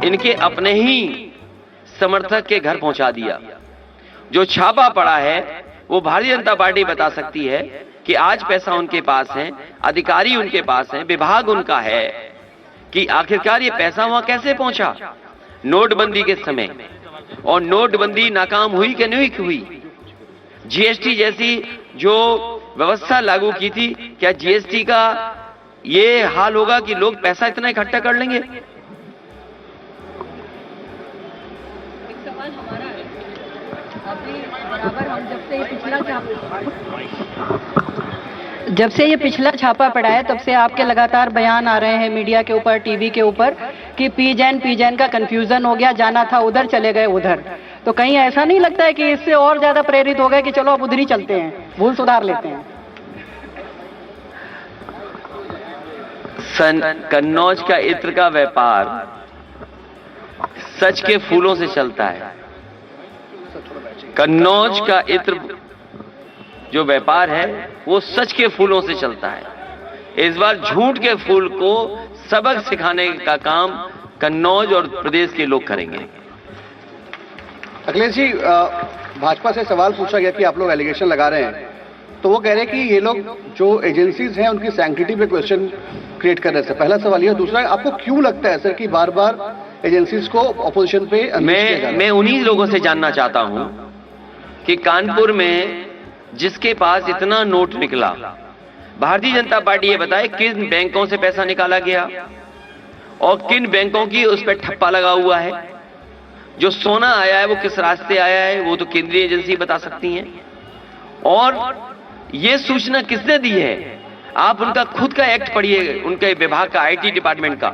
इनके अपने ही समर्थक के घर पहुंचा दिया। जो छापा पड़ा है वो भारतीय जनता पार्टी बता सकती है कि आज पैसा उनके पास है, अधिकारी उनके पास है, विभाग उनका है, कि आखिरकार ये पैसा वहां कैसे पहुंचा नोटबंदी के समय, और नोटबंदी नाकाम हुई कि नहीं हुई। जीएसटी जैसी जो व्यवस्था लागू की थी, क्या जीएसटी का ये हाल होगा कि लोग पैसा इतना इकट्ठा कर लेंगे? बराबर हम जब से ये पिछला छापा पड़ा है तब से आपके लगातार बयान आ रहे हैं मीडिया के ऊपर, टीवी के ऊपर, कि पीजैन का कंफ्यूजन हो गया, जाना था उधर चले गए उधर। तो कहीं ऐसा नहीं लगता है कि इससे और ज्यादा प्रेरित हो गए कि चलो अब उधर ही चलते हैं, भूल सुधार लेते हैं? कन्नौज का इत्र का व्यापार सच के फूलों से चलता है। कन्नौज का इत्र जो व्यापार है वो सच के फूलों से चलता है। इस बार झूठ के फूल को सबक सिखाने का काम कन्नौज और प्रदेश के लोग करेंगे। अखिलेश जी, भाजपा से सवाल पूछा गया कि आप लोग एलिगेशन लगा रहे हैं, तो वो कह रहे हैं कि ये लोग जो एजेंसीज हैं उनकी सैंक्टिटी पे क्वेश्चन क्रिएट कर रहे हैं। पहला सवाल ये। दूसरा, आपको क्यों लगता है सर कि बार बार एजेंसीज को ऑपोजिशन पे मैं उन्हीं लोगों से जानना चाहता हूं कि कानपुर में जिसके पास इतना नोट निकला, भारतीय जनता पार्टी ये बताए किन बैंकों से पैसा निकाला गया और किन बैंकों की उस पर ठप्पा लगा हुआ है। जो सोना आया है वो किस रास्ते आया है वो तो केंद्रीय एजेंसी बता सकती हैं। और ये सूचना किसने दी है? आप उनका खुद का एक्ट पढ़िए, उनके विभाग का, आईटी डिपार्टमेंट का।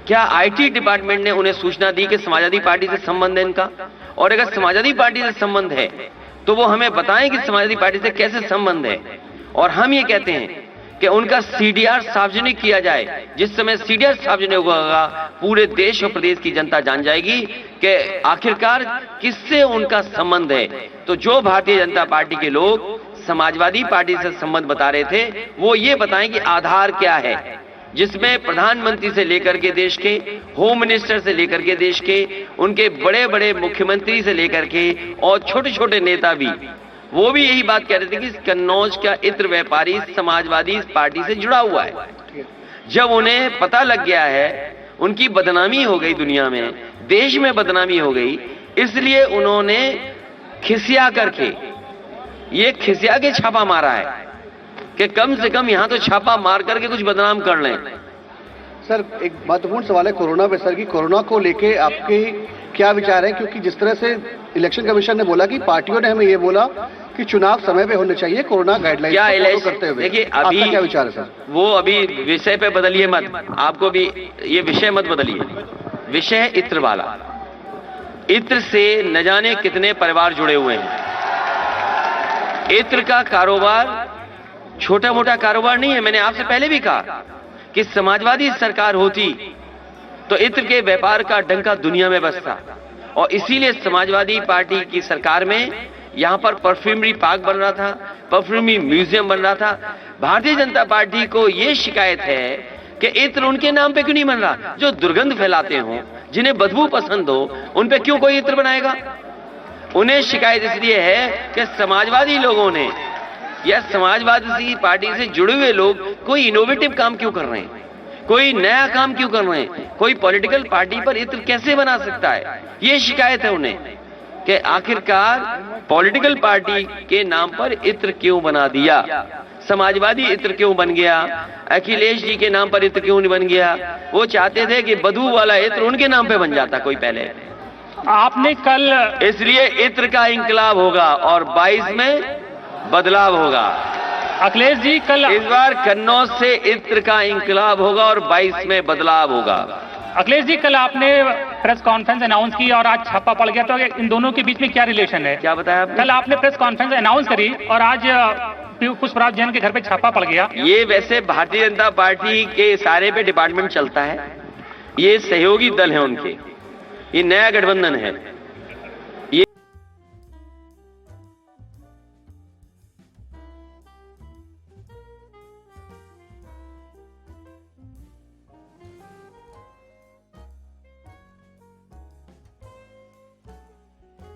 क्या आईटी डिपार्टमेंट ने उन्हें सूचना दी कि समाजवादी पार्टी से संबंध है इनका? और अगर समाजवादी पार्टी से संबंध है तो वो हमें बताएं कि समाजवादी पार्टी से कैसे संबंध है। और हम ये कहते हैं कि उनका सीडीआर सार्वजनिक किया जाए। जिस समय सीडीआर सार्वजनिक होगा पूरे देश और प्रदेश की जनता जान जाएगी कि आखिरकार किससे उनका संबंध है। तो जो भारतीय जनता पार्टी के लोग समाजवादी पार्टी से संबंध बता रहे थे वो ये बताएं कि आधार क्या है, जिसमें प्रधानमंत्री से लेकर के देश के, होम मिनिस्टर से लेकर के देश के, उनके बड़े बड़े मुख्यमंत्री से लेकर के और छोटे छोटे नेता भी, वो भी यही बात कह रहे थे कि कन्नौज का इत्र व्यापारी समाजवादी पार्टी से जुड़ा हुआ है। जब उन्हें पता लग गया है, उनकी बदनामी हो गई, दुनिया में, देश में बदनामी हो गई, इसलिए उन्होंने खिसिया करके, ये खिसिया के छापा मारा है कि कम से कम यहां तो छापा मार करके कुछ बदनाम कर लें। सर, एक महत्वपूर्ण सवाल है कोरोना पे सर, की कोरोना को लेके आपके क्या विचार हैं? क्योंकि जिस तरह से इलेक्शन कमीशन ने बोला कि पार्टियों ने हमें ये बोला कि चुनाव समय पे होने चाहिए कोरोना गाइडलाइन फॉलो करते हुए, देखिए अभी क्या विचार है सर? वो अभी विषय पे बदलिए मत, आपको भी ये विषय मत बदलिए। विषय है इत्र वाला। इत्र से न जाने कितने परिवार जुड़े हुए हैं। इत्र का कारोबार छोटा मोटा कारोबार नहीं है। मैंने आपसे पहले भी कहा कि समाजवादी सरकार होती तो इत्र के व्यापार का डंका दुनिया में बजता, और इसीलिए समाजवादी पार्टी की सरकार में यहां पर परफ्यूमरी पार्क बन रहा था, परफ्यूमरी म्यूजियम बन रहा था। भारतीय जनता पार्टी को यह शिकायत है कि इत्र उनके नाम पे क्यों नहीं बन रहा? जो दुर्गंध फैलाते हो, जिन्हें बदबू पसंद हो, उन पे क्यों कोई इत्र बनाएगा? उन्हें शिकायत इसलिए है कि समाजवादी लोगों ने या समाजवादी पार्टी से जुड़े हुए लोग कोई इनोवेटिव काम क्यों कर रहे हैं, कोई नया काम क्यों कर रहे हैं, कोई पॉलिटिकल पार्टी पर इत्र कैसे बना सकता है? ये शिकायत है उन्हें कि आखिरकार पॉलिटिकल पार्टी के नाम पर इत्र क्यों बना दिया, समाजवादी इत्र क्यों बन गया, अखिलेश जी के नाम पर इत्र क्यों नहीं बन गया? वो चाहते थे कि बदबू वाला इत्र उनके नाम पे बन जाता कोई पहले। आपने कल, इसलिए इत्र का इंकलाब होगा और 22 में बदलाव होगा। अखिलेश जी कल, इस बार कन्नौज से इत्र का इंकलाब होगा और 22 में बदलाव होगा। अखिलेश जी कल आपने प्रेस कॉन्फ्रेंस अनाउंस की और आज छापा पड़ गया, तो इन दोनों के बीच में क्या रिलेशन है? क्या बताया आपने? कल आपने प्रेस कॉन्फ्रेंस अनाउंस करी और आज पुष्पराज जैन के घर पे छापा पड़ गया। ये वैसे भारतीय जनता पार्टी के इशारे पे डिपार्टमेंट चलता है, ये सहयोगी दल है उनके, ये नया गठबंधन है।